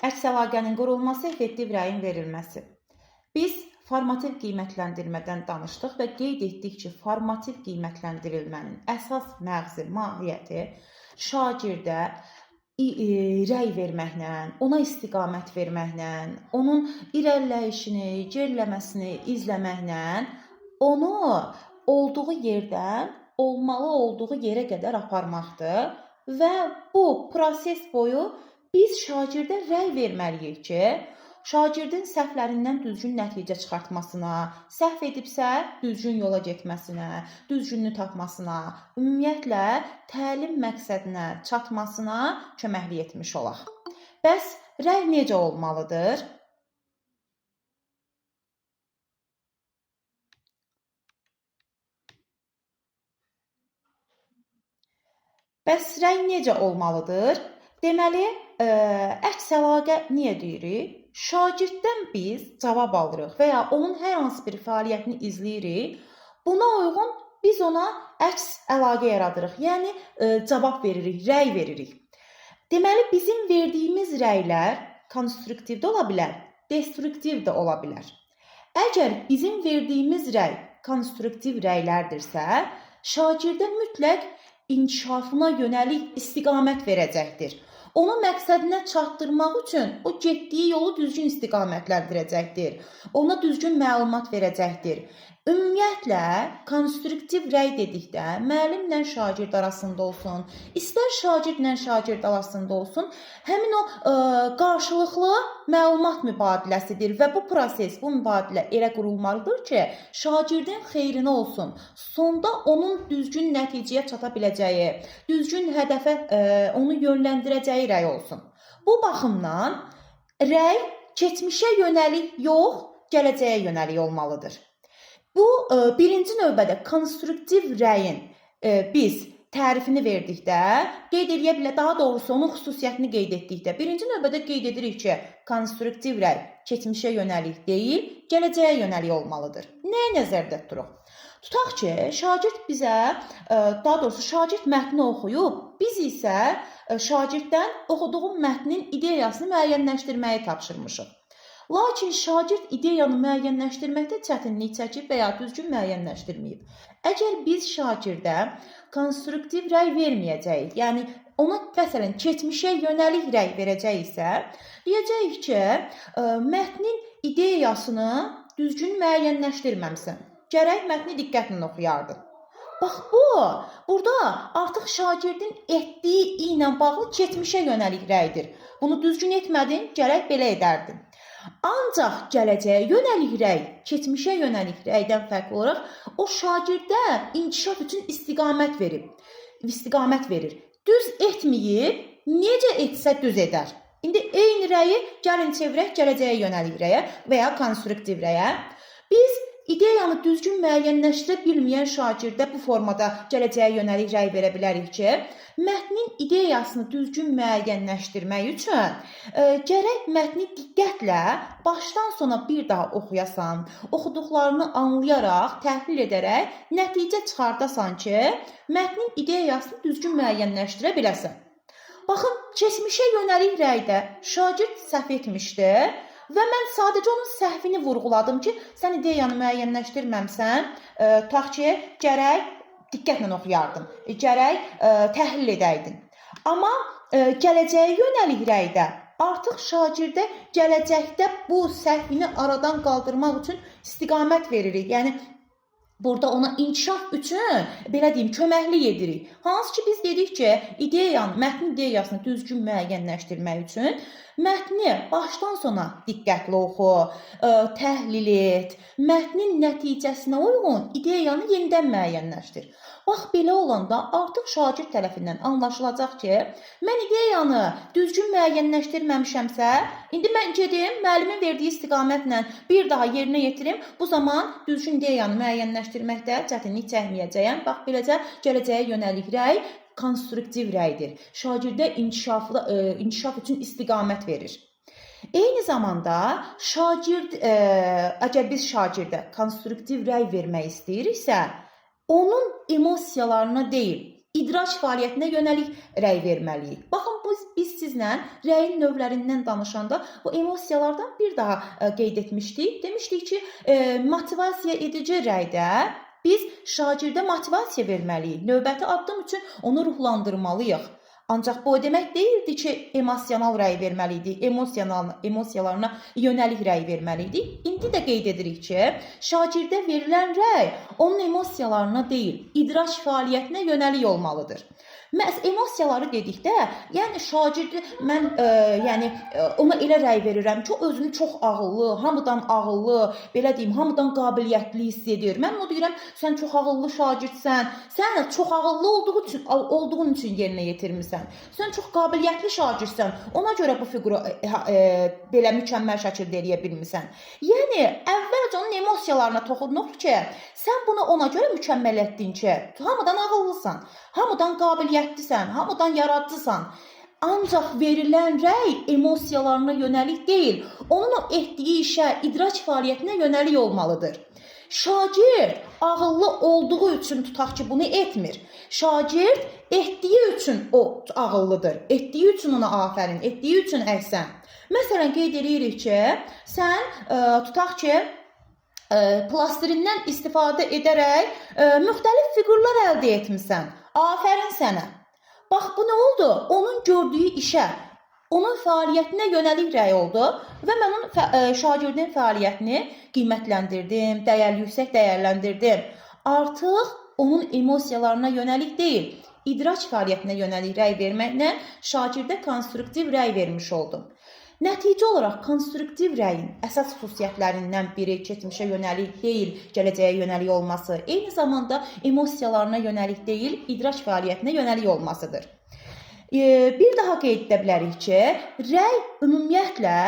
Əks əlaqənin qurulması, effektiv rəyin verilməsi. Biz formativ qiymətləndirmədən danışdıq və qeyd etdik ki, formativ qiymətləndirilmənin əsas məğzi, mahiyyəti şagirdə rəy verməklə, ona istiqamət verməklə, onun irəliləyişini, geriləməsini izləməklə onu olduğu yerdən olmalı olduğu yerə qədər aparmaqdır və bu proses boyu biz şagirdə rəy verməliyik ki, şagirdin səhvlərindən düzgün nəticə çıxartmasına, səhv edibsə düzgün yola getməsinə, düzgününü tapmasına, ümumiyyətlə təlim məqsədinə çatmasına köməklik etmiş olaq. Bəs rəy necə olmalıdır? Bəs rəy necə olmalıdır? Deməli, əks əlaqə niyə deyirik? Şagirddən biz cavab alırıq və ya onun hər hansı bir fəaliyyətini izləyirik. Buna uyğun biz ona əks əlaqə yaradırıq, yəni cavab veririk, rəy veririk. Deməli, bizim verdiyimiz rəylər konstruktiv də ola bilər, destruktiv də ola bilər. Əgər bizim verdiyimiz rəy konstruktiv rəylərdirsə, şagirdə mütləq inkişafına yönəlik istiqamət verəcəkdir. Onu məqsədinə çatdırmaq üçün o getdiyi yolu düzgün istiqamətləndirəcəkdir. Ona düzgün məlumat verəcəkdir. Ümumiyyətlə, konstruktiv rəy dedikdə müəllimlə şagird arasında olsun, istər şagirdlə şagird arasında olsun, həmin o qarşılıqlı məlumat mübadiləsidir və bu proses, bu mübadilə elə qurulmalıdır ki, şagirdin xeyrinə olsun. Sonda onun düzgün nəticəyə çata biləcəyi, düzgün hədəfə onu yönləndirəcəyi rəy olsun. Bu baxımdan rəy keçmişə yönəlik yox, gələcəyə yönəlik olmalıdır. Bu, birinci növbədə konstruktiv rəyin biz tərifini verdikdə, qeyd edə bilər, daha doğrusu onun xüsusiyyətini qeyd etdikdə, birinci növbədə qeyd edirik ki, konstruktiv rəy keçmişə yönəlik deyil, gələcəyə yönəlik olmalıdır. Nəyə nəzərdə tuturuq? Tutaq ki, şagird bizə, daha doğrusu şagird mətni oxuyub, biz isə şagirddən oxuduğu mətnin ideyasını müəyyənləşdirməyi tapşırmışıq. Lakin şagird ideyanı müəyyənləşdirməkdə çətinlik çəkib və ya düzgün müəyyənləşdirməyib. Əgər biz şagirdə konstruktiv rəy verməyəcəyik, yəni ona məsələn keçmişə yönəlik rəy verəcəksə, deyəcəyik ki, mətnin ideyasını düzgün müəyyənləşdirməmsən. Gərək mətni diqqətlə oxuyardın. Bax bu, burada artıq şagirdin etdiyi ilə bağlı keçmişə yönəlik rəydir. Bunu düzgün etmədin, gərək belə edərdin. Ancaq gələcəyə yönəlik rəy, keçmişə yönəlik rəydən fərqli olaraq o şagirdə inkişaf üçün istiqamət verir. Düz etməyib, necə etsə düz edər. İndi eyni rəyi gəlin çevirək gələcəyə yönəlik rəyə və ya konstruktiv rəyə. Biz ideyanı düzgün müəyyənləşdirə bilməyən şagirdə bu formada gələcəyə yönəlik rəy verə bilərik ki, mətnin ideyasını düzgün müəyyənləşdirmək üçün gərək mətni diqqətlə başdan sona bir daha oxuyasan, oxuduqlarını anlayaraq, təhlil edərək nəticə çıxardasan ki, mətnin ideyasını düzgün müəyyənləşdirə biləsən. Baxın, keçmişə yönəlik rəydə şagird səhv etmişdi. Və mən sadəcə onun səhvini vurğuladım ki, sən ideyanı müəyyənləşdirməmsən, tutaq ki, gərək diqqətlə oxuyardın, gərək təhlil edəydin. Amma gələcəyə yönəlik rəydə artıq şagirdə gələcəkdə bu səhvini aradan qaldırmaq üçün istiqamət veririk. Yəni, burada ona inkişaf üçün, belə deyim, köməklik edirik. Hansı ki, biz dedik ki, mətnin ideyasını düzgün müəyyənləşdirmək üçün mətni başdan sona diqqətli oxu, təhlil et, mətnin nəticəsinə uyğun ideyanı yenidən müəyyənləşdir. Bax, belə olanda artıq şagird tərəfindən anlaşılacaq ki, mən ideyanı düzgün müəyyənləşdirməmişəmsə, indi mən gedim, müəllimin verdiyi istiqamətlə bir daha yerinə yetirim, bu zaman düzgün ideyanı müəyyənləşdirməkdə çətinlik çəkməyəcəyəm. Bax, beləcə gələcəyə yönəlik rəy konstruktiv rəydir. Şagirdə inkişaf üçün istiqamət verir. Eyni zamanda əgər biz şagirdə konstruktiv rəy vermək istəyiriksə, onun emosiyalarına deyil, İdraç fəaliyyətinə yönəlik rəy verməliyik. Baxın, biz sizlə rəyin növlərindən danışanda bu emosiyalardan bir daha qeyd etmişdik. Demişdik ki, motivasiya edici rəydə biz şagirdə motivasiya verməliyik. Növbəti addım üçün onu ruhlandırmalıyıq. Ancaq bu o demək deyildi ki, emosional rəy verməliydik, emosiyalarına yönəlik rəy verməliydik. İndi də qeyd edirik ki, şagirdə verilən rəy onun emosiyalarına deyil, idraç fəaliyyətinə yönəlik olmalıdır. Məhz emosiyaları dedikdə, yəni şagirdi mən ona elə rəy verirəm ki, o özünü çox ağıllı, hamıdan ağıllı, belə deyim, hamıdan qabiliyyətli hiss edir. Mən onu deyirəm, sən çox ağıllı şagirdsən, sən çox ağıllı olduğun üçün yerinə yetirmisən. Sən çox qabiliyyətli şagirdsən, ona görə bu fiquru belə mükəmməl şəkildə eləyə bilmirsən. Yəni, əvvəlcə onun emosiyalarına toxunuruq ki, sən bunu ona görə mükəmməl etdin ki, hamıdan ağıllısan, hamıdan qabiliyyətlisən, hamıdan yaradıcısan. Ancaq verilən rəy emosiyalarına yönəlik deyil, onun o etdiyi işə, idraç fəaliyyətinə yönəlik olmalıdır. Şagird ağıllı olduğu üçün tutaq ki, bunu etmir. Şagird etdiyi üçün o ağıllıdır, etdiyi üçün ona afərin, etdiyi üçün əhsən. Məsələn, qeyd edirik ki, sən tutaq ki, plastirindən istifadə edərək müxtəlif fiqurlar əldə etmirsən. Afərin sənə. Bax, bu nə oldu? Onun gördüyü işə, onun fəaliyyətinə yönəlik rəy oldu və mən onun şagirdin fəaliyyətini qiymətləndirdim, yüksək dəyərləndirdim. Artıq onun emosiyalarına yönəlik deyil, idraç fəaliyyətinə yönəlik rəy verməklə şagirdə konstruktiv rəy vermiş oldum. Nəticə olaraq konstruktiv rəyin əsas xüsusiyyətlərindən biri keçmişə yönəlik deyil, gələcəyə yönəlik olması, eyni zamanda emosiyalarına yönəlik deyil, idraç fəaliyyətinə yönəlik olmasıdır. Bir daha qeyd edə bilərik ki, rəy ümumiyyətlə,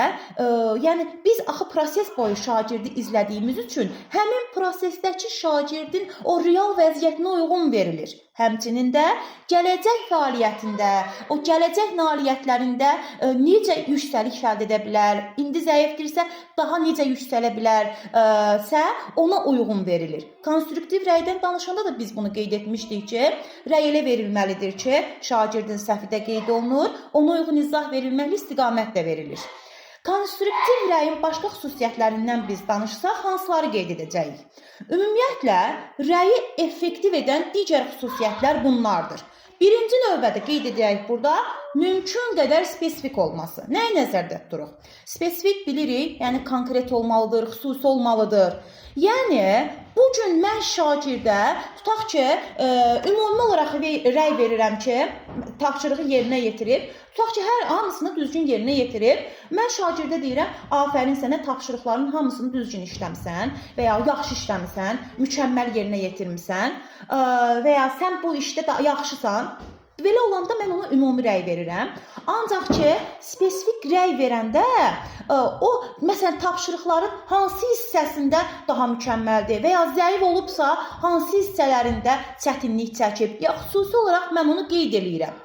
yəni biz axı proses boyu şagirdi izlədiyimiz üçün həmin prosesdəki şagirdin o real vəziyyətinə uyğun verilir. Həmçinin də gələcək fəaliyyətində, o gələcək nailiyyətlərində necə yüksəlik əldə edə bilər, indi zəifdirsə daha necə yüksələ bilər, ona uyğun verilir. Konstruktiv rəydən danışanda da biz bunu qeyd etmişdik ki, rəy elə verilməlidir ki, şagirdin səhvi də qeyd olunur, ona uyğun izah verilməli, istiqamət də verilir. Konstruktiv rəyin başqa xüsusiyyətlərindən biz danışsaq, hansıları qeyd edəcəyik? Ümumiyyətlə, rəyi effektiv edən digər xüsusiyyətlər bunlardır. Birinci növbədə qeyd edək burada mümkün qədər spesifik olması. Nəyi nəzərdə tuturuq? Spesifik bilirik, yəni konkret olmalıdır, xüsusi olmalıdır. Yəni, bugün mən şagirdə, tutaq ki, ümumi olaraq rəy verirəm ki, tapşırığı yerinə yetirib, tutaq ki, hər hamısını düzgün yerinə yetirib, mən şagirdə deyirəm, afərin sənə tapşırıqların hamısını düzgün işləmsən və ya yaxşı işləmsən, mükəmməl yerinə yetirmisən və ya sən bu işdə yaxşısan. Belə olanda mən ona ümumi rəy verirəm. Ancaq ki, spesifik rəy verəndə o, məsələn, tapşırıqların hansı hissəsində daha mükəmməldir və ya zəif olubsa, hansı hissələrində çətinlik çəkib, ya xüsusi olaraq mən onu qeyd edirəm.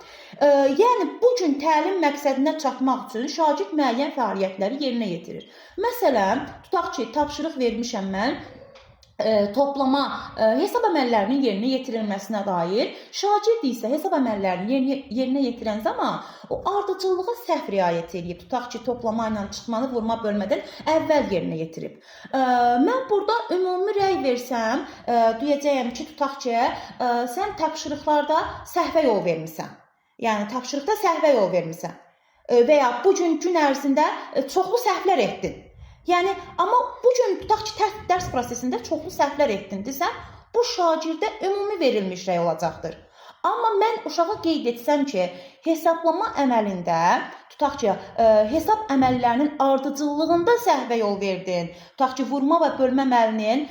Yəni, bugün təlim məqsədinə çatmaq üçün şagird müəyyən fəaliyyətləri yerinə yetirir. Məsələn, tutaq ki, tapşırıq vermişəm mən, toplama hesab əməllərinin yerinə yetirilməsinə dair, şagird isə hesab əməllərini yerinə yetirən zaman o ardıcıllığa səhv riayət edib. Tutaq ki, toplama ilə çıxmanı vurma bölmədən əvvəl yerinə yetirib. Mən burada ümumi rəy versəm, deyəcəyəm ki, tutaq ki, sən tapşırıqlarda səhvə yol vermirsən. Yəni, tapşırıqda səhvə yol vermirsən və ya bugün gün ərzində çoxlu səhvlər etdin. Yəni, amma bugün tutaq ki, dərs prosesində çoxlu səhvlər etdindirsə, bu şagirdə ümumi verilmiş rəy olacaqdır. Amma mən uşağa qeyd etsəm ki, hesablama əməlində, tutaq ki, hesab əməllərinin ardıcıllığında səhvə yol verdin, tutaq ki, vurma və bölmə əməlinin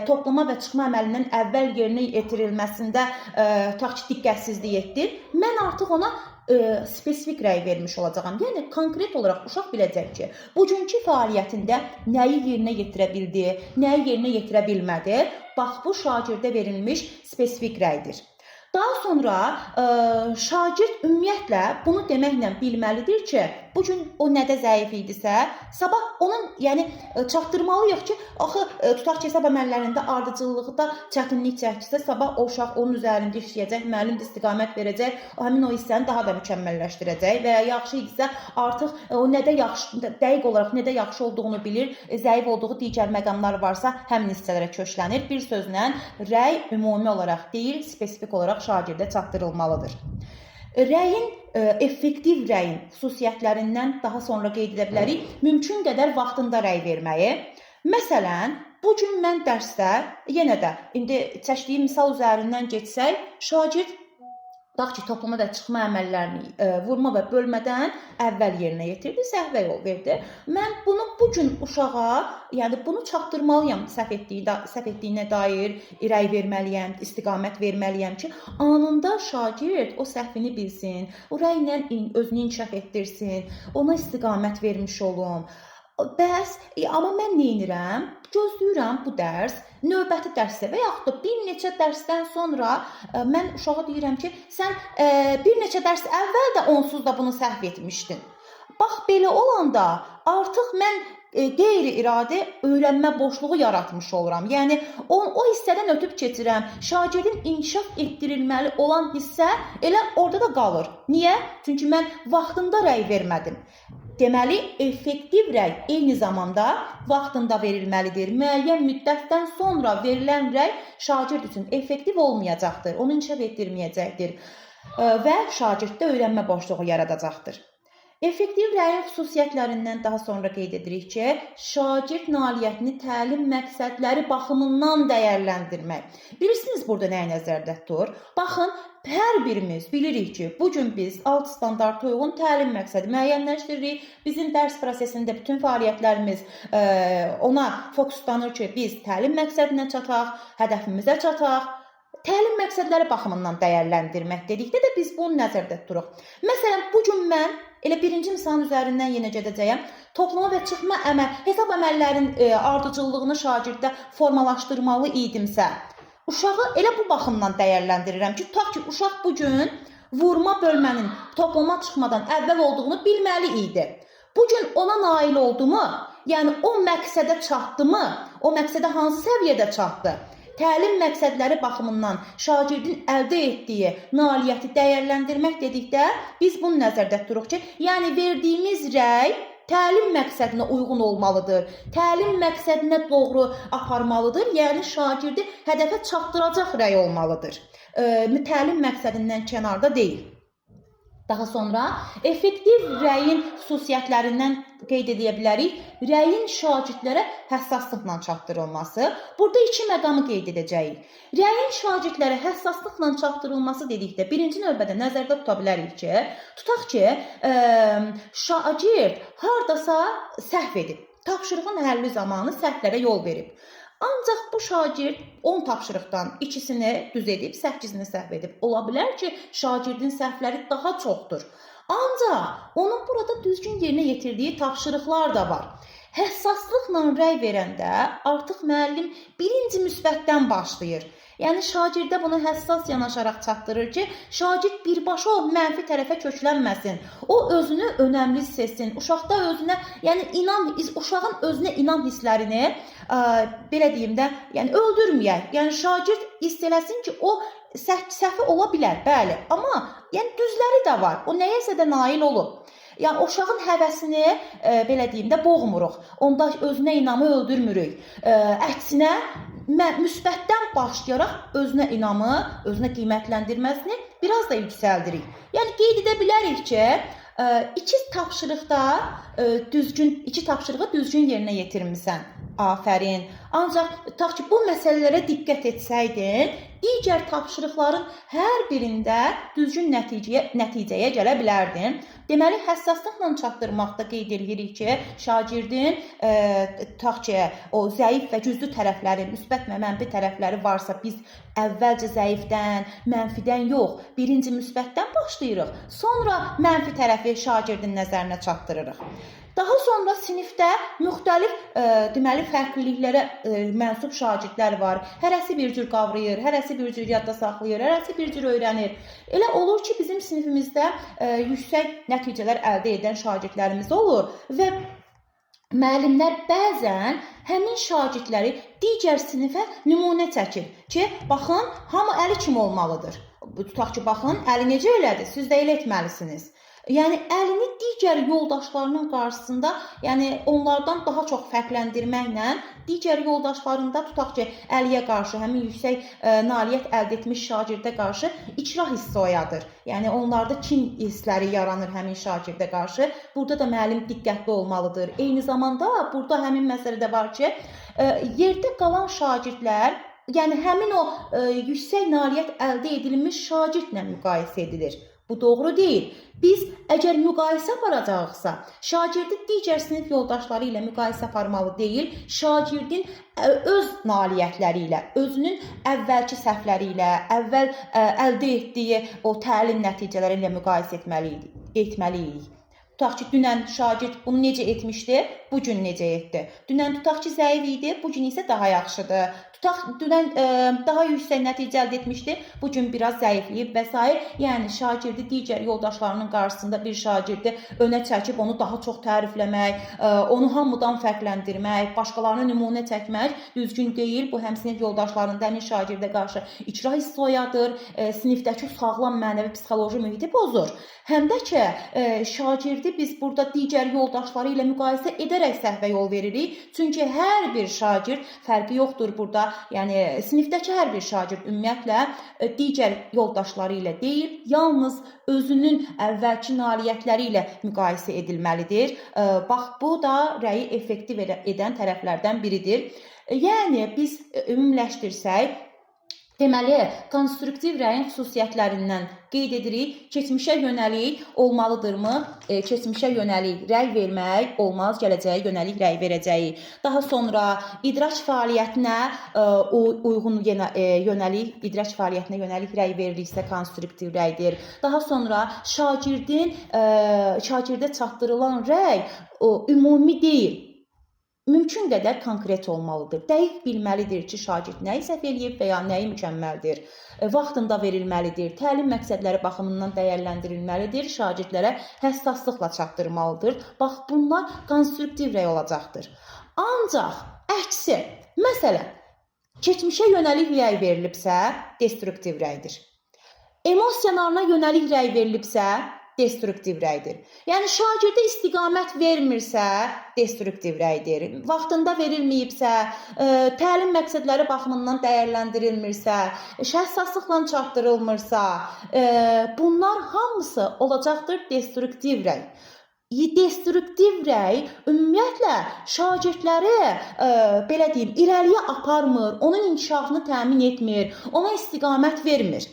toplama və çıxma əməlindən əvvəl yerinə yetirilməsində tutaq ki, diqqətsizlik etdin, mən artıq ona spesifik rəy vermiş olacağam. Yəni, konkret olaraq uşaq biləcək ki, bugünkü fəaliyyətində nəyi yerinə yetirə bildi, nəyi yerinə yetirə bilmədi, bax, bu şagirdə verilmiş spesifik rəydir. Daha sonra şagird ümumiyyətlə bunu deməklə bilməlidir ki, Bu gün o nədə zəif idisə, sabah onun, yəni çatdırmalıyıq ki, axı tutaq ki, hesab əməllərində ardıcıllıqda çətinlik çəkirsə, sabah o uşaq onun üzərində işləyəcək, müəllim də istiqamət verəcək, həmin o hissəni daha da mükəmməlləşdirəcək və ya yaxşı idisə artıq o nədə yaxşı, dəqiq olaraq nədə yaxşı olduğunu bilir, zəif olduğu digər məqamlar varsa həmin hissələrə köklənir. Bir sözlə, rəy ümumi olaraq deyil, spesifik olaraq şagirdə çatdırılmalıdır. Rəyin, effektiv rəyin xüsusiyyətlərindən daha sonra qeyd edə bilərik, mümkün qədər vaxtında rəy verməyi. Məsələn, bu gün mən dərsdə, yenə də, indi çəkdiyim misal üzərindən geçsək, şagird tutaq ki, toplama və çıxma əməllərini vurma və bölmədən əvvəl yerinə yetirdi, səhvə yol verdi. Mən bunu bu gün uşağa, yəni bunu çatdırmalıyam, səhv etdiyinə dair rəy verməliyəm, istiqamət verməliyəm ki, anında şagird o səhvini bilsin, o rəylə özünü inkişaf etdirsin, ona istiqamət vermiş olum. Bəs, amma mən nə edirəm? Gözləyirəm bu dərs, növbəti dərsdə və yaxud da bir neçə dərsdən sonra mən uşağa deyirəm ki, sən bir neçə dərs əvvəl də onsuz da bunu səhv etmişdin. Bax, belə olanda artıq mən qeyri-iradi öyrənmə boşluğu yaratmış oluram. Yəni, o hissədən ötüb keçirəm. Şagirdin inkişaf etdirilməli olan hissə elə orada da qalır. Niyə? Çünki mən vaxtında rəy vermədim. Deməli, effektiv rəy eyni zamanda vaxtında verilməlidir. Müəyyən müddətdən sonra verilən rəy şagird üçün effektiv olmayacaqdır, onu inkişaf etdirməyəcəkdir və şagirddə öyrənmə boşluğu yaradacaqdır. Effektiv rəyin xüsusiyyətlərindən daha sonra qeyd edirik ki, şagird nailiyyətini təlim məqsədləri baxımından dəyərləndirmək. Bilirsiniz, burada nəyə nəzərdə tutur? Baxın, hər birimiz bilirik ki, bugün biz alt standarta uyğun təlim məqsədi müəyyənləşdiririk. Bizim dərs prosesində bütün fəaliyyətlərimiz ona fokuslanır ki, biz təlim məqsədinə çataq, hədəfimizə çataq. Təlim məqsədləri baxımından dəyərləndirmək dedikdə də biz bunu nəzərdə tuturuq. Məsələn, bugün mən elə birinci misalın üzərindən yenə gedəcəyəm. Toplama və çıxma hesab əməllərin ardıcıllığını şagirddə formalaşdırmalı idimsə, uşağı elə bu baxımdan dəyərləndirirəm ki, tutaq ki, uşaq bugün vurma bölmənin toplama çıxmadan əvvəl olduğunu bilməli idi. Bugün ona nail oldu mu? Yəni, o məqsədə çatdı mı? O məqsədə hansı səviyyədə çatdı? Təlim məqsədləri baxımından şagirdin əldə etdiyi nailiyyəti dəyərləndirmək dedikdə biz bunu nəzərdə tuturuq ki, yəni verdiyimiz rəy təlim məqsədinə uyğun olmalıdır, təlim məqsədinə doğru aparmalıdır, yəni şagirdi hədəfə çatdıracaq rəy olmalıdır. Təlim məqsədindən kənarda deyil. Daha sonra, effektiv rəyin xüsusiyyətlərindən qeyd edə bilərik, rəyin şagirdlərə həssaslıqla çatdırılması. Burada iki məqamı qeyd edəcəyik. Rəyin şagirdlərə həssaslıqla çatdırılması dedikdə birinci növbədə nəzərdə tuta bilərik ki, tutaq ki, şagird hardasa səhv edib, tapşırığın həlli zamanı səhvlərə yol verib. Ancaq bu şagird 10 tapşırıqdan ikisini düz edib, 8-ini səhv edib. Ola bilər ki, şagirdin səhvləri daha çoxdur. Ancaq onun burada düzgün yerinə yetirdiyi tapşırıqlar da var. Həssaslıqla rəy verəndə artıq müəllim birinci müsbətdən başlayır. Yəni, şagirdə bunu həssas yanaşaraq çatdırır ki, şagird birbaşa o mənfi tərəfə köklənməsin. O özünü önəmli hiss etsin. Uşaqda özünə, yəni uşağın özünə inam hisslərini, belə deyim də, yəni öldürməyək. Yəni, şagird hiss eləsin ki, o səhvi ola bilər, bəli. Amma yəni düzləri də var. O nəyəsə də nail olub. Yəni, uşağın həvəsini, belə deyim də, boğmuruq. Onda özünə inamı öldürmürük. Əksinə, müsbətdən başlayaraq özünə inamı, özünə qiymətləndirməsini biraz da yüksəldirik. Yəni, qeyd edə bilərik ki, iki tapşırığı düzgün yerinə yetirmisən. Afərin. Ancaq, tutaq ki, bu məsələlərə diqqət etsəydin, digər tapşırıqların hər birində düzgün nəticəyə gələ bilərdin. Deməli, həssaslıqla çatdırmaqda qeyd edirik ki, şagirdin tutaq ki, o zəif və güclü tərəfləri, müsbət və mənfi tərəfləri varsa, biz əvvəlcə zəifdən, mənfidən yox, birinci müsbətdən başlayırıq. Sonra mənfi tərəfi şagirdin nəzərinə çatdırırıq. Daha sonra sonra sinifdə müxtəlif deməli fərqliliklərə mənsub şagirdlər var. Hərəsi bir cür qavrayır, hərəsi bir cür yadda saxlayır, hərəsi bir cür öyrənir. Elə olur ki, bizim sinifimizdə yüksək nəticələr əldə edən şagirdlərimiz olur və müəllimlər bəzən həmin şagirdləri digər sinifə nümunə çəkir ki, baxın, hamı əli kimi olmalıdır. Tutaq ki, baxın, əli necə elədir, siz də elə etməlisiniz. Yəni, əlini digər yoldaşlarının qarşısında, yəni onlardan daha çox fərqləndirməklə digər yoldaşlarında tutaq ki, əliyə qarşı, həmin yüksək nailiyyət əldə etmiş şagirdə qarşı ikrah hissi oyadır. Yəni, onlarda kin hissləri yaranır həmin şagirdə qarşı. Burada da müəllim diqqətli olmalıdır. Eyni zamanda burada həmin məsələ də var ki, yerdə qalan şagirdlər, yəni həmin o yüksək nailiyyət əldə edilmiş şagirdlə müqayisə edilir. Bu doğru deyil. Biz əgər müqayisə aparacaqsa, şagirdi digər sinif yoldaşları ilə müqayisə aparmalı deyil, şagirdin öz nailiyyətləri ilə, özünün əvvəlki səhvləri ilə, əvvəl əldə etdiyi o təlim nəticələri ilə müqayisə etməliyik. Tutaq ki, dünən şagird bunu necə etmişdi, bugün necə etdi. Dünən tutaq ki, zəif idi, bugün isə daha yaxşıdır. Tutaq, dünən daha yüksək nəticə əldə etmişdi, bugün biraz zəifləyib və s. Yəni, şagirdi digər yoldaşlarının qarşısında bir şagirdi önə çəkib onu daha çox tərifləmək, onu hamıdan fərqləndirmək, başqalarına nümunə çəkmək düzgün deyil. Bu, həm sinif yoldaşlarında həmin şagirdə qarşı ikrah hissi oyadır, sinifdəki sağlam mənəvi psixoloji mühiti pozur. Həm də ki, şagirdi biz burada digər yoldaşları ilə müqayisə edərək səhvə yol veririk. Çünki hər bir şagird fərqi yoxdur burada. Yəni, sinifdəki hər bir şagird ümumiyyətlə digər yoldaşları ilə deyil, yalnız özünün əvvəlki nailiyyətləri ilə müqayisə edilməlidir. Bax, bu da rəyi effektiv edən tərəflərdən biridir. Yəni, biz ümumiləşdirsək, deməli, konstruktiv rəyin xüsusiyyətlərindən qeyd edirik, keçmişə yönəlik olmalıdırmı? Keçmişə yönəlik rəy vermək olmaz, gələcəyə yönəlik rəy verəcəyik. Daha sonra idrak fəaliyyətinə uyğun yönəlik, idrak fəaliyyətinə yönəlik rəy veririksə konstruktiv rəydir. Daha sonra şagirdə çatdırılan rəy ümumi deyil. Mümkün qədər konkret olmalıdır. Dəqiq bilməlidir ki, şagird nəyi səhv eləyib və ya nəyi mükəmməldir. Vaxtında verilməlidir, təlim məqsədləri baxımından dəyərləndirilməlidir, şagirdlərə həssaslıqla çatdırmalıdır. Bax, bunlar konstruktiv rəy olacaqdır. Ancaq əksi, məsələn, keçmişə yönəlik rəy verilibsə, destruktiv rəydir. Emosiyalarına yönəlik rəy verilibsə, destruktiv rəydir. Yəni, şagirdə istiqamət vermirsə, destruktiv rəydir. Vaxtında verilməyibsə, təlim məqsədləri baxımından dəyərləndirilmirsə, həssaslıqla çatdırılmırsa, bunlar hamısı olacaqdır destruktiv rəy. Destruktiv rəy ümumiyyətlə şagirdləri belə deyim, irəliyə aparmır, onun inkişafını təmin etmir, ona istiqamət vermir.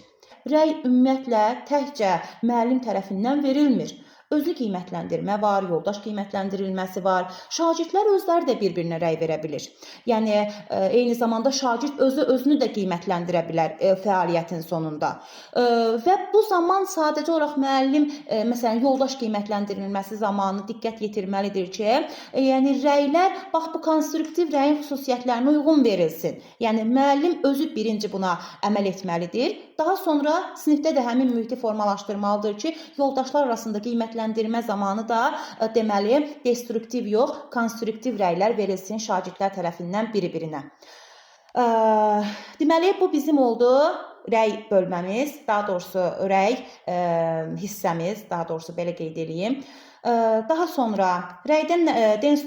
Rəy ümumiyyətlə təkcə müəllim tərəfindən verilmir. Özlü qiymətləndirmə var, yoldaş qiymətləndirilməsi var. Şagirdlər özləri də bir-birinə rəy verə bilir. Yəni, eyni zamanda şagird özünü də qiymətləndirə bilər fəaliyyətin sonunda. Və bu zaman sadəcə olaraq müəllim, məsələn, yoldaş qiymətləndirilməsi zamanı diqqət yetirməlidir ki, yəni rəylər, bax, bu konstruktiv rəyin xüsusiyyətlərinə uyğun verilsin. Yəni, müəllim özü birinci buna əməl etməlidir. Daha sonra sinifdə də həmin mühiti formalaşdırmalıdır ki, yoldaşlar arasında qiymətləndirmə zamanı da deməli, destruktiv yox, konstruktiv rəylər verilsin şagirdlər tərəfindən bir-birinə. Deməli, bu bizim oldu rəy bölməmiz, daha doğrusu rəy hissəmiz, daha doğrusu belə qeyd edeyim. Daha sonra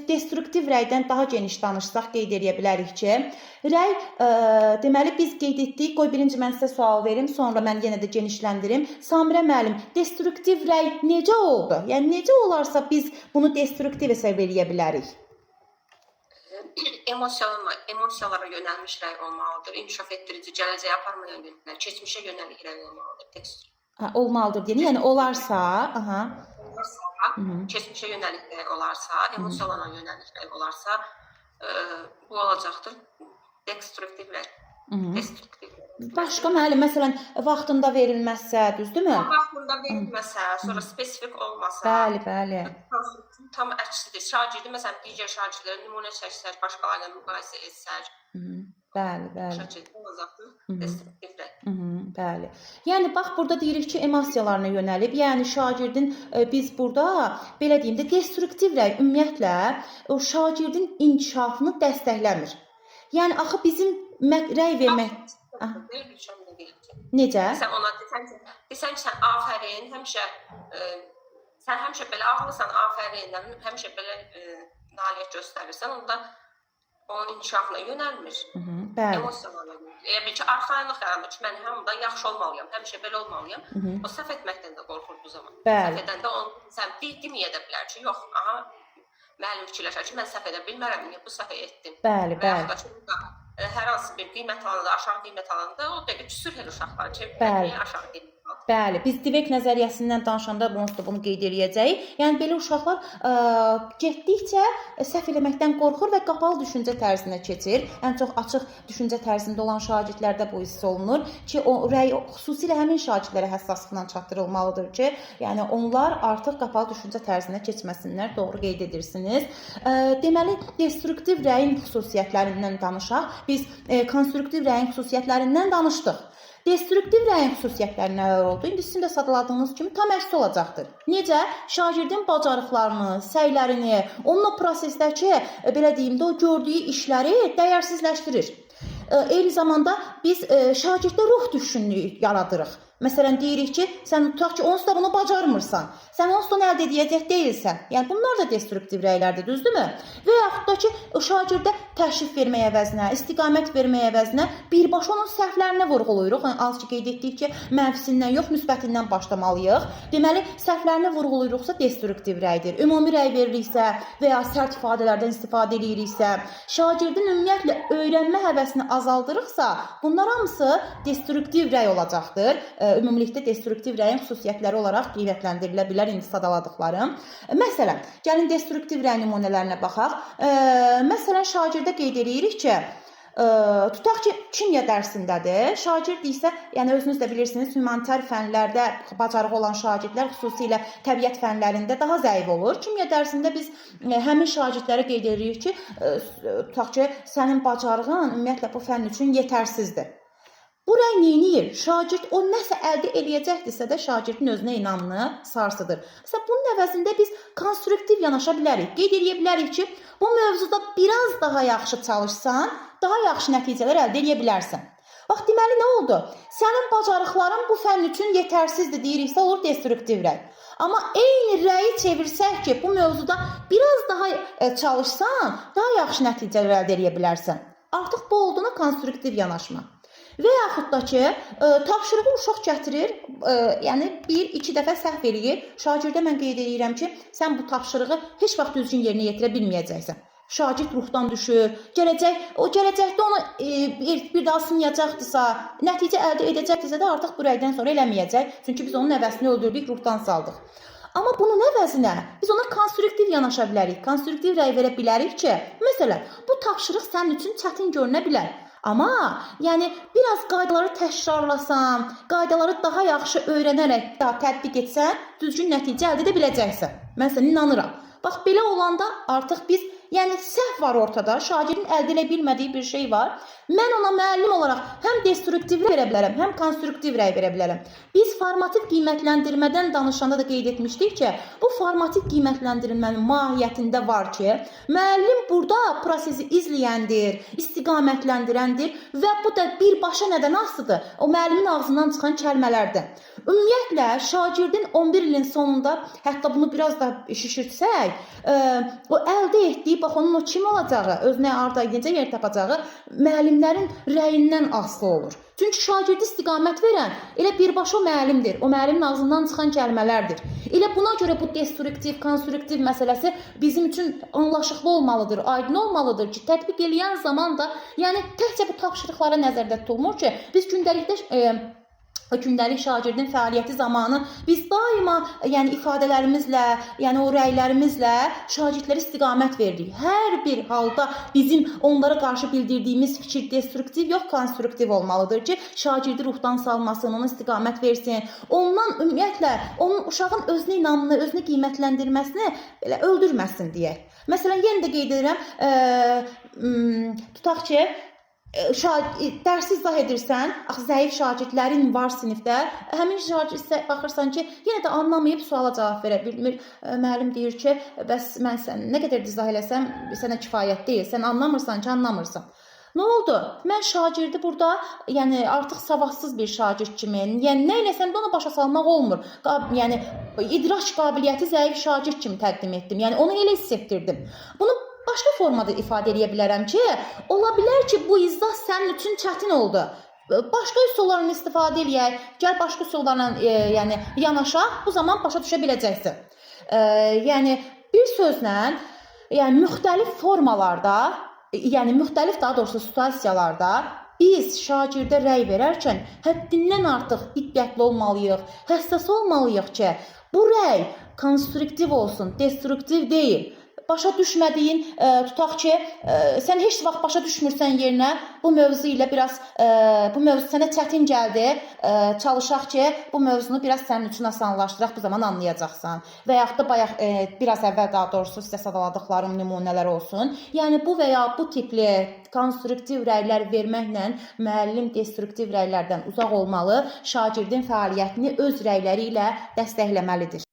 destruktiv rəydən daha geniş danışsaq qeyd edə bilərik ki, rəy, deməli biz qeyd etdik, qoy birinci mən sizə sual verim, sonra mən yenə də genişləndirim. Samirə müəllim, destruktiv rəy necə oldu? Yəni necə olarsa biz bunu destruktiv hesab edə bilərik? Emosiyalara yönəlmiş rəy olmalıdır, inkişaf etdirici, gələcəyə aparmayan yönəlik, keçmişə yönəlik rəy olmalıdır. Olmalıdır deyil, yəni olarsa, keçmişə yönəlik rəy olarsa, emosiyalara yönəlik rəy olarsa, bu olacaqdır destruktiv rəy. Başqa müəllim, məsələn, vaxtında verilməzsə, düzdürmü? Vaxtında verilməsə, sonra spesifik olmasa, Bəli, bəli. konstruktiv tam əksidir. Şagirdi məsələn digər şagirdlərə nümunə çəksək, başqalarıyla müqayisə etsək, Bəli, bəli. şagird olacaqdır. Destruktiv rəy. Bəli. Yəni bax burada deyirik ki, emosiyalarına yönəlib. Yəni şagirdin biz burada belə deyim də destruktiv rəy ümumiyyətlə o şagirdin inkişafını dəstəkləmir. Yəni axı bizim rəy vermək necə? Sən ona desən ki, sən afərin, sən həmişə belə ağlısan, afərin, həmişə belə nailiyyət göstərirsən, onda onun inkişafına yönəlmir. Bəli. Emosiyalarına yönəlmir. Elə bil ki, arxayınlıq yaranır ki, mən hamıdan yaxşı olmalıyam, həmişə belə olmalıyam. O səhv etməkdən də qorxur bu zaman. Bəli. Səhv edəndə onu sən deməyə də bilər ki, yox, aha, müəllim fikirləşər ki, mən səhv edə bilmərəm, niyə bu səhv etdim? Bəli, bəli. Hər hansı bir qiymət alanda, aşağı qiymət alanda o dəqiqə küsür elə uşaqlar ki, Bəli. aşağı qiymət alır. Bəli, biz Dweck nəzəriyyəsindən danışanda bunu qeyd eləyəcəyik. Yəni belə uşaqlar getdikcə səhv eləməkdən qorxur və qapalı düşüncə tərzinə keçir. Ən çox açıq düşüncə tərzində olan şagirdlərdə bu hiss olunur ki, o rəy xüsusilə həmin şagirdlərə həssaslıqla çatdırılmalıdır ki, yəni onlar artıq qapalı düşüncə tərzinə keçməsinlər. Doğru qeyd edirsiniz. Deməli, destruktiv rəyin xüsusiyyətlərindən danışaq. Biz konstruktiv rəyin xüsusiyyətlərindən danışdıq. Destruktiv rəyin xüsusiyyətləri nələr oldu? İndi sizin də sadaladığınız kimi tam əksi olacaqdır. Necə? Şagirdin bacarıqlarını, səylərini, onun o prosesdəki, belə deyim də, o gördüyü işləri dəyərsizləşdirir. Eyni zamanda biz şagirddə ruh düşkünlüyü yaradırıq. Məsələn, deyirik ki, sən tutaq ki, onsuz da bunu bacarmırsan. Sən onsuz da əldə edəcək deyilsən. Yəni, bunlar da destruktiv rəylərdir, düzdürmü? Və yaxud da ki, şagirdə təşrif vermək əvəzinə, istiqamət vermək əvəzinə birbaşa onun səhvlərini vurğuluyuruq. Yəni, az ki, qeyd etdik ki, mənfisindən yox, müsbətindən başlamalıyıq. Deməli, səhvlərini vurğuluyuruqsa destruktiv rəydir. Ümumi rəy veririksə və ya sərt ifadələrdən istifadə ediriksə, şagirdin ümumiyyətlə öyrənmə həvəsini azaldırıqsa, bunlar hamısı destruktiv rəy olacaqdır. Ümumilikdə destruktiv rəyin xüsusiyyətləri olaraq qiymətləndirilə bilər indi sadaladıqlarım. Məsələn, gəlin destruktiv rəy nümunələrinə baxaq. Məsələn, şagirdə qeyd edirik ki, tutaq ki, kimya dərsindədir. Şagird isə, yəni özünüz də bilirsiniz, humanitar fənlərdə bacarığı olan şagirdlər xüsusilə təbiət fənlərində daha zəif olur. Kimya dərsində biz həmin şagirdlərə qeyd edirik ki, tutaq ki, sənin bacarığın ümumiyyətlə bu fənn üçün yetərsizdir. Bu rəy neyiniyir? Şagird o nəsə əldə eləyəcəkdirsə də şagirdin özünə inamını sarsıdır. Məsələn, bunun əvəzində biz konstruktiv yanaşa bilərik. Qeyd edə bilərik ki, bu mövzuda biraz daha yaxşı çalışsan, daha yaxşı nəticələr əldə edə bilərsən. Bax, deməli, nə oldu? Sənin bacarıqların bu fənn üçün yetərsizdir deyiriksə, olur destruktiv rəy. Amma eyni rəyi çevirsək ki, bu mövzuda biraz daha çalışsan, daha yaxşı nəticələr əldə edə bilərsən. Artıq bu olduğuna konstruktiv yanaşma. Və yaxud da ki, tapşırığı uşaq gətirir, yəni 1-2 dəfə səhv eləyir. Şagirdə mən qeyd edirəm ki, sən bu tapşırığı heç vaxt düzgün yerinə yetirə bilməyəcəksən. Şagird ruhdan düşür, gələcəkdə onu bir daha sınayacaqdırsa, nəticə əldə edəcəkdirsə də artıq bu rəydən sonra eləməyəcək. Çünki biz onun nəvəsini öldürdük, ruhdan saldıq. Amma bunun əvəzinə biz ona konstruktiv yanaşa bilərik, konstruktiv rəy verə bilərik ki, məsələn, bu tapşırıq sənin üçün çətin görünə bilər. Amma, yəni, biraz qaydaları təkrarlasan, qaydaları daha yaxşı öyrənərək daha tətbiq etsən, düzgün nəticə əldə edə biləcəksən. Mən sənə inanıram. Bax, belə olanda artıq biz, yəni səhv var ortada, şagirdin əldə edə bilmədiyi bir şey var. Mən ona müəllim olaraq həm destruktiv rəy verə bilərəm, həm konstruktiv rəy verə bilərəm. Biz formativ qiymətləndirmədən danışanda da qeyd etmişdik ki, bu formativ qiymətləndirmənin mahiyyətində var ki, müəllim burada prosesi izləyəndir, istiqamətləndirəndir və bu da birbaşa nədən asılıdır? O müəllimin ağzından çıxan kəlmələrdir. Ümumiyyətlə, şagirdin 11 ilin sonunda, hətta bunu biraz da şişirtsək, o əldə etdiyi, bax onun o kim olacağı, özünə arda necə yer tapacağı müəllimlərin rəyindən asılı olur. Çünki şagirdi istiqamət verən elə birbaşa o müəllimdir. O müəllimin ağzından çıxan kəlmələrdir. Elə buna görə bu destruktiv, konstruktiv məsələsi bizim üçün anlaşıqlı olmalıdır, aydın olmalıdır ki, tətbiq eləyən zaman da, yəni təkcə bu tapşırıqlara nəzərdə tutulmur ki, biz gündəlikdə hökmdəlik şagirdin fəaliyyəti zamanı biz daima yəni ifadələrimizlə, yəni o rəylərimizlə şagirdlərə istiqamət veririk. Hər bir halda bizim onlara qarşı bildirdiyimiz fikir destruktiv yox, konstruktiv olmalıdır ki, şagirdi ruhdan salmasın, ona istiqamət versin. Ondan ümumiyyətlə onun uşağın özünə inamını, özünü qiymətləndirməsini belə öldürməsin deyək. Məsələn, yenə də qeyd edirəm, tutaq ki, dərsi izah edirsən, axı zəif şagirdlərin var sinifdə, həmin şagird baxırsan ki, yenə də anlamayıb suala cavab verə bilmir. Müəllim deyir ki, bəs mən sən nə qədər izah eləsəm, sənə kifayət deyil, sən anlamırsan ki, anlamırsan. Nə oldu? Mən şagirdi burada, yəni artıq savadsız bir şagird kimi, yəni nə eləsəm də ona başa salmaq olmur. Yəni idrak qabiliyyəti zəif şagird kimi təqdim etdim. Yəni onu elə hiss etdirdim. Bunu başqa formada ifadə edə bilərəm ki, ola bilər ki, bu izah sənin üçün çətin oldu. Başqa üsullardan istifadə eləyək, gəl başqa üsullarla yəni yanaşaq, bu zaman başa düşə biləcəksən. Yəni bir sözlə, yəni müxtəlif formalarda, yəni müxtəlif daha doğrusu situasiyalarda biz şagirdə rəy verərkən həddindən artıq diqqətli olmalıyıq, həssas olmalıyıq ki, bu rəy konstruktiv olsun, destruktiv deyil. Başa düşmədiyin, tutaq ki, sən heç vaxt başa düşmürsən yerinə, bu mövzu ilə biraz, bu mövzu sənə çətin gəldi, çalışaq ki, bu mövzunu biraz sənin üçün asanlaşdıraq, bu zaman anlayacaqsan. Və yaxud da bayaq, biraz əvvəl daha doğrusu sizə sadaladıqlarım nümunələr olsun. Yəni, bu və ya bu tipli konstruktiv rəylər verməklə müəllim destruktiv rəylərdən uzaq olmalı, şagirdin fəaliyyətini öz rəyləri ilə dəstəkləməlidir.